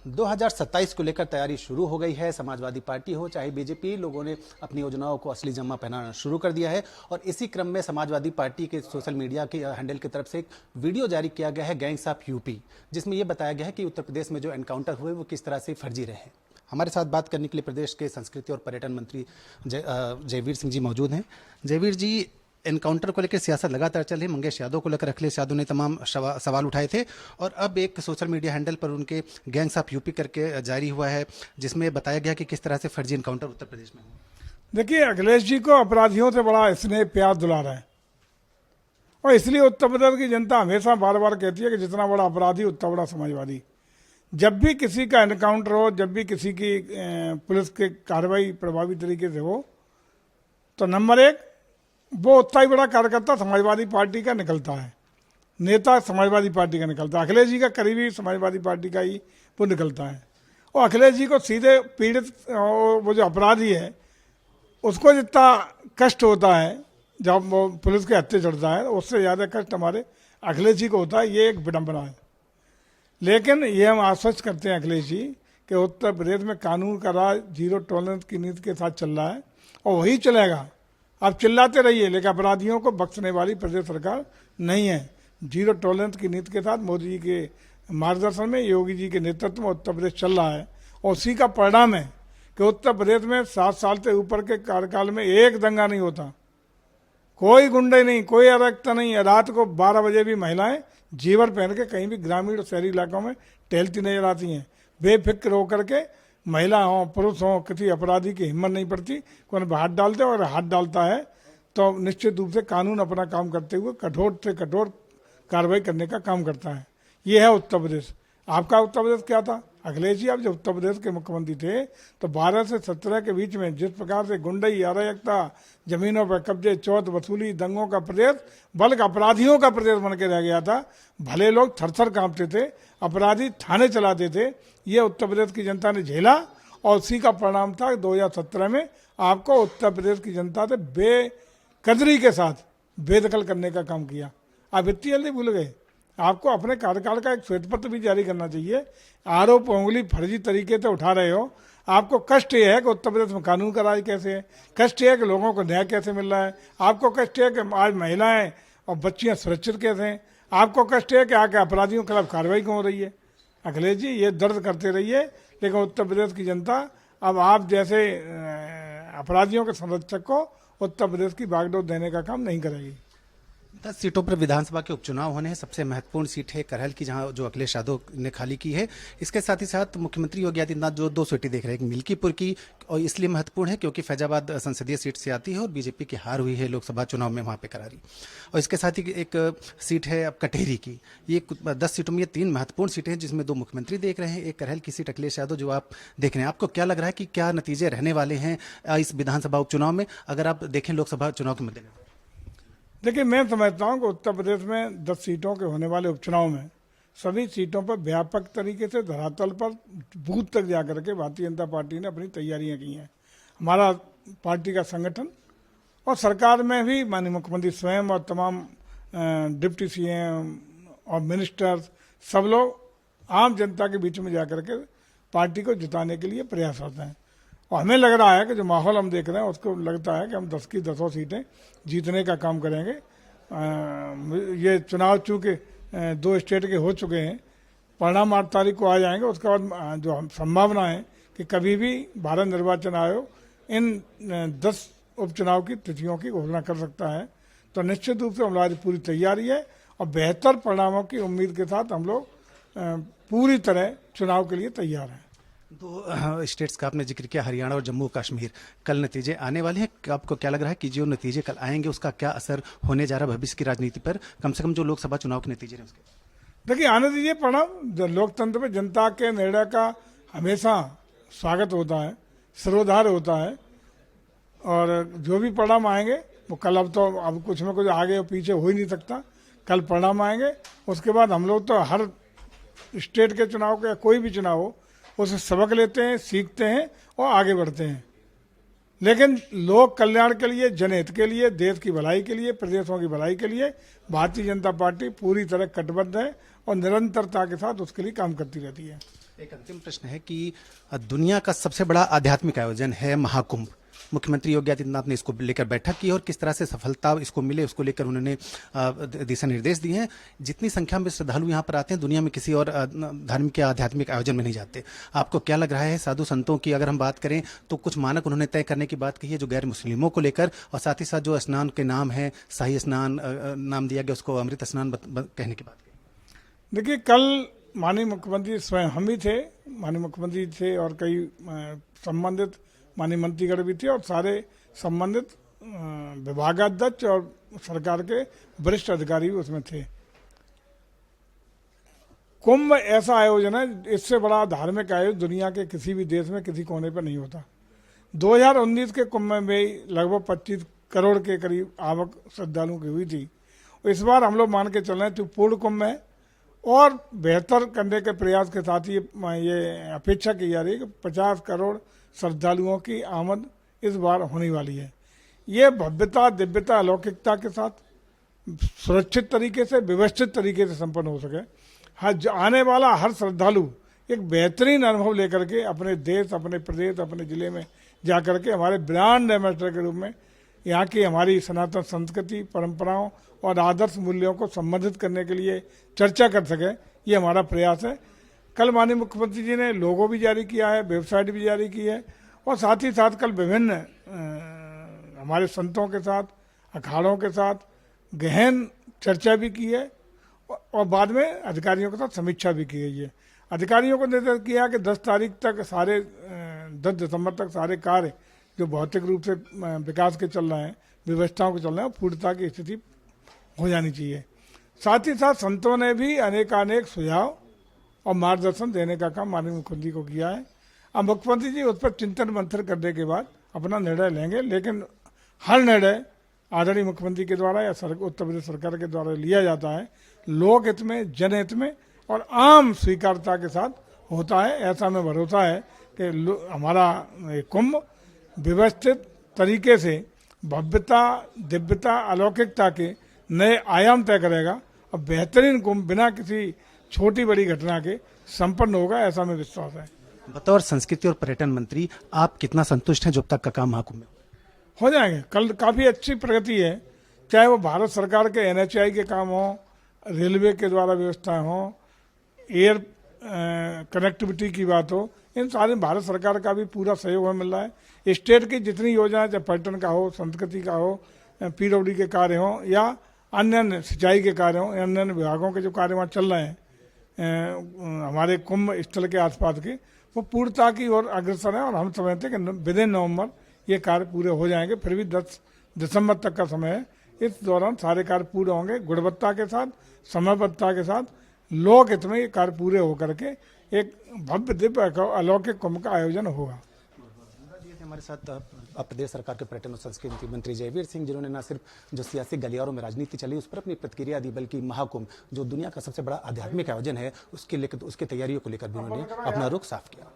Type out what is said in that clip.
2027 को लेकर तैयारी शुरू हो गई है। समाजवादी पार्टी हो चाहे बीजेपी, लोगों ने अपनी योजनाओं को असली जमा पहनाना शुरू कर दिया है और इसी क्रम में समाजवादी पार्टी के सोशल मीडिया के हैंडल की तरफ से एक वीडियो जारी किया गया है, गैंग्स ऑफ यूपी, जिसमें यह बताया गया है कि उत्तर प्रदेश में जो एनकाउंटर हुए वो किस तरह से फर्जी रहे। हमारे साथ बात करने के लिए प्रदेश के संस्कृति और पर्यटन मंत्री जयवीर सिंह जी मौजूद हैं। जयवीर जी, एनकाउंटर को लेकर सियासत लगातार चल रही है। मंगेश यादव को लेकर अखिलेश यादव ने तमाम सवाल उठाए थे और अब एक सोशल मीडिया हैंडल पर उनके गैंग्स ऑफ यूपी करके जारी हुआ है, जिसमें बताया गया कि किस तरह से फर्जी एनकाउंटर उत्तर प्रदेश में हुआ। देखिए, अखिलेश जी को अपराधियों से बड़ा स्नेह प्यार दुलारा है और इसलिए उत्तर प्रदेश की जनता हमेशा बार बार कहती है कि जितना बड़ा अपराधी उतना बड़ा समाजवादी। जब भी किसी का एनकाउंटर हो, जब भी किसी की पुलिस की कार्रवाई प्रभावी तरीके से हो, तो नंबर एक वो उतना ही बड़ा कार्यकर्ता समाजवादी पार्टी का निकलता है, नेता समाजवादी पार्टी का निकलता है। अखिलेश जी का करीबी समाजवादी पार्टी का ही वो निकलता है और अखिलेश जी को सीधे पीड़ित वो जो अपराधी है उसको जितना कष्ट होता है जब वो पुलिस के हत्थे चढ़ता है, उससे ज़्यादा कष्ट हमारे अखिलेश जी को होता है। ये एक विडंबना है। लेकिन ये हम आश्वस्त करते हैं अखिलेश जी कि उत्तर प्रदेश में कानून का राज जीरो टॉलरेंस की नीति के साथ चल रहा है और वही चलेगा। आप चिल्लाते रहिए, लेकिन अपराधियों को बख्शने वाली प्रदेश सरकार नहीं है। जीरो टॉलरेंस की नीति के साथ मोदी जी के मार्गदर्शन में, योगी जी के नेतृत्व में उत्तर प्रदेश चल रहा है और उसी का परिणाम है कि उत्तर प्रदेश में 7 साल से ऊपर के कार्यकाल में एक दंगा नहीं होता, कोई गुंडे नहीं, कोई अराजकता नहीं है। रात को 12 बजे भी महिलाएं जीवर पहन के कहीं भी ग्रामीण और शहरी इलाकों में टहलती नजर आती हैं। बेफिक्र होकर के महिला हो पुरुष हो, किसी अपराधी की हिम्मत नहीं पड़ती, कोई हाथ डालते और हाथ डालता है तो निश्चित रूप से कानून अपना काम करते हुए कठोर से कठोर कार्रवाई करने का काम करता है। ये है उत्तर प्रदेश। आपका उत्तर प्रदेश क्या था? अखिलेश जी, आप जब उत्तर प्रदेश के मुख्यमंत्री थे तो 12 से 17 के बीच में जिस प्रकार से गुंडई, अराजकता, जमीनों पर कब्जे, चौथ वसूली, दंगों का प्रदेश, बल्कि अपराधियों का प्रदेश बन के रह गया था। भले लोग थरथर कांपते थे, अपराधी थाने चलाते थे। ये उत्तर प्रदेश की जनता ने झेला और उसी का परिणाम था 2017 में आपको उत्तर प्रदेश की जनता से बेकदरी के साथ बेदखल करने का काम किया। आप इतनी जल्दी भूल गए? आपको अपने कार्यकाल का एक श्वेत पत्र भी जारी करना चाहिए। आरोप उंगली फर्जी तरीके से उठा रहे हो। आपको कष्ट ये है कि उत्तर प्रदेश में कानून का राज कैसे है, कष्ट ये है कि लोगों को न्याय कैसे मिल रहा है, आपको कष्ट है कि आज महिलाएं और बच्चियां सुरक्षित कैसे हैं, आपको कष्ट है कि आके अपराधियों के खिलाफ कार्रवाई क्यों हो रही है। अखिलेश जी, ये दर्द करते रहिए, लेकिन उत्तर प्रदेश की जनता अब आप जैसे अपराधियों के संरक्षक को उत्तर प्रदेश की बागडोर देने का काम नहीं करेगी। 10 सीटों पर विधानसभा के उपचुनाव होने हैं। सबसे महत्वपूर्ण सीट है करहल की, जहां जो अखिलेश यादव ने खाली की है। इसके साथ ही साथ मुख्यमंत्री योगी आदित्यनाथ जो 2 सीटें देख रहे हैं, मिल्कीपुर की, और इसलिए महत्वपूर्ण है क्योंकि फैजाबाद संसदीय सीट से आती है और बीजेपी की हार हुई है लोकसभा चुनाव में वहां पे करारी। और इसके साथ ही एक सीट है अब कटेहरी की। ये 10 सीटों में ये 3 महत्वपूर्ण सीटें हैं, जिसमें 2 मुख्यमंत्री देख रहे हैं, एक करहल की सीट अखिलेश यादव जो आप देख रहे हैं। आपको क्या लग रहा है कि क्या नतीजे रहने वाले हैं इस विधानसभा उपचुनाव में, अगर आप देखें लोकसभा चुनाव के मद्देनजर? देखिए, मैं समझता हूं कि उत्तर प्रदेश में 10 सीटों के होने वाले उपचुनाव में सभी सीटों पर व्यापक तरीके से धरातल पर बूथ तक जाकर के भारतीय जनता पार्टी ने अपनी तैयारियां की हैं। हमारा पार्टी का संगठन और सरकार में भी माननीय मुख्यमंत्री स्वयं और तमाम डिप्टी सीएम और मिनिस्टर्स, सब लोग आम जनता के बीच में जाकर के पार्टी को जिताने के लिए प्रयासरत हैं। और हमें लग रहा है कि जो माहौल हम देख रहे हैं उसको लगता है कि हम 10 की 10 सीटें जीतने का काम करेंगे। ये चुनाव चूँकि 2 स्टेट के हो चुके हैं, परिणाम 8 तारीख को आ जाएंगे। उसके बाद जो संभावना है कि कभी भी भारत निर्वाचन आयोग इन 10 उपचुनाव की तिथियों की घोषणा कर सकता है। तो निश्चित रूप से हमारी पूरी तैयारी है और बेहतर परिणामों की उम्मीद के साथ हम लोग पूरी तरह चुनाव के लिए तैयार हैं। 2 स्टेट्स का आपने जिक्र किया, हरियाणा और जम्मू कश्मीर। कल नतीजे आने वाले हैं, आपको क्या लग रहा है कि जो नतीजे कल आएंगे उसका क्या असर होने जा रहा है भविष्य की राजनीति पर, कम से कम जो लोकसभा चुनाव के नतीजे हैं उसके? देखिए, आने दीजिए परिणाम। लोकतंत्र में जनता के निर्णय का हमेशा स्वागत होता है, सिरोधार होता है और जो भी परिणाम आएंगे वो कल, अब कुछ में कुछ आगे और पीछे हो ही नहीं सकता। कल परिणाम आएंगे, उसके बाद हम लोग तो हर स्टेट के चुनाव के, कोई भी चुनाव हो, उसे सबक लेते हैं, सीखते हैं और आगे बढ़ते हैं। लेकिन लोक कल्याण के लिए, जनहित के लिए, देश की भलाई के लिए, प्रदेशों की भलाई के लिए भारतीय जनता पार्टी पूरी तरह कटिबद्ध है और निरंतरता के साथ उसके लिए काम करती रहती है। एक अंतिम प्रश्न है कि दुनिया का सबसे बड़ा आध्यात्मिक आयोजन है महाकुंभ। मुख्यमंत्री योगी आदित्यनाथ ने इसको लेकर बैठक की और किस तरह से सफलता इसको मिले उसको लेकर उन्होंने दिशा निर्देश दिए हैं। जितनी संख्या में श्रद्धालु यहाँ पर आते हैं, दुनिया में किसी और धार्मिक या आध्यात्मिक आयोजन में नहीं जाते। आपको क्या लग रहा है? साधु संतों की अगर हम बात करें तो कुछ मानक उन्होंने तय करने की बात कही है जो गैर मुस्लिमों को लेकर, और साथ ही साथ जो स्नान के नाम है, शाही स्नान नाम दिया गया, उसको अमृत स्नान कहने की बात कही। देखिए, कल माननीय मुख्यमंत्री स्वयं हम ही थे, माननीय मुख्यमंत्री थे और कई संबंधित माननीय मंत्रीगण भी थे और सारे संबंधित विभागाध्यक्ष और सरकार के वरिष्ठ अधिकारी भी उसमें थे। कुंभ ऐसा आयोजन है, इससे बड़ा धार्मिक आयोजन दुनिया के किसी भी देश में किसी कोने पर नहीं होता। 2019 के कुंभ में लगभग 25 करोड़ के करीब आवक श्रद्धालुओं की हुई थी। इस बार हम लोग मान के चल रहे हैं तो पूर्ण कुंभ में और बेहतर करने के प्रयास के साथ ये अपेक्षा की जा रही है कि 50 करोड़ श्रद्धालुओं की आमद इस बार होने वाली है। ये भव्यता, दिव्यता, अलौकिकता के साथ सुरक्षित तरीके से, व्यवस्थित तरीके से संपन्न हो सके। हज आने वाला हर श्रद्धालु एक बेहतरीन अनुभव लेकर के अपने देश, अपने प्रदेश, अपने जिले में जा करके हमारे ब्रांड एम्बेसडर के रूप में यहाँ की हमारी सनातन संस्कृति, परंपराओं और आदर्श मूल्यों को संबोधित करने के लिए चर्चा कर सके, ये हमारा प्रयास है। कल माननीय मुख्यमंत्री जी ने लोगो भी जारी किया है, वेबसाइट भी जारी की है और साथ ही साथ कल विभिन्न हमारे संतों के साथ, अखाड़ों के साथ गहन चर्चा भी की है और बाद में अधिकारियों के साथ समीक्षा भी की गई है। अधिकारियों को निर्देश किया कि 10 तारीख तक 10 दिसंबर तक सारे कार्य जो भौतिक रूप से विकास के चल रहे हैं, व्यवस्थाओं के चल रहे हैं, पूर्णता की स्थिति हो जानी चाहिए। साथ ही साथ संतों ने भी अनेकानेक सुझाव और मार्गदर्शन देने का काम माननीय मुख्यमंत्री को किया है। अब मुख्यमंत्री जी उस पर चिंतन मंथन करने के बाद अपना निर्णय लेंगे, लेकिन हर निर्णय आदरणीय मुख्यमंत्री के द्वारा या उत्तर प्रदेश सरकार के द्वारा लिया जाता है लोक हित में, जनहित में और आम स्वीकारता के साथ होता है। ऐसा हमें भरोसा है कि हमारा कुंभ व्यवस्थित तरीके से भव्यता, दिव्यता, अलौकिकता के नए आयाम तय करेगा और बेहतरीन कुंभ बिना किसी छोटी बड़ी घटना के संपन्न होगा, ऐसा हमें विश्वास है। बतौर संस्कृति और पर्यटन मंत्री आप कितना संतुष्ट हैं जो अब तक का काम महाकुंभ में हो जाएंगे? कल काफ़ी अच्छी प्रगति है, चाहे वो भारत सरकार के NHAI के काम हो, रेलवे के द्वारा व्यवस्थाएं हो, एयर कनेक्टिविटी की बात हो, इन सारे भारत सरकार का भी पूरा सहयोग हमें मिल रहा है। स्टेट की जितनी योजनाएं, चाहे पर्यटन का हो, संस्कृति का हो, PWD के कार्य हो या अन्य सिंचाई के कार्य हो, अन्य विभागों के जो कार्य वहाँ चल रहे हैं हमारे कुंभ स्थल के आसपास के, वो पूर्णता की ओर अग्रसर है और हम समझते हैं कि विदिन नवंबर ये कार्य पूरे हो जाएंगे। फिर भी 10 दिसंबर तक का समय है, इस दौरान सारे कार्य पूरे होंगे। गुणवत्ता के साथ, समयबद्धता के साथ लोक हित में ये कार्य पूरे होकर के एक भव्य दिव्य अलौकिक कुंभ का आयोजन होगा। हमारे साथ प्रदेश सरकार के पर्यटन और संस्कृति मंत्री जयवीर सिंह, जिन्होंने न सिर्फ जो सियासी गलियारों में राजनीति चली उस पर अपनी प्रतिक्रिया दी, बल्कि महाकुंभ जो दुनिया का सबसे बड़ा आध्यात्मिक आयोजन है उसके तैयारियों को लेकर भी उन्होंने अपना रुख साफ किया।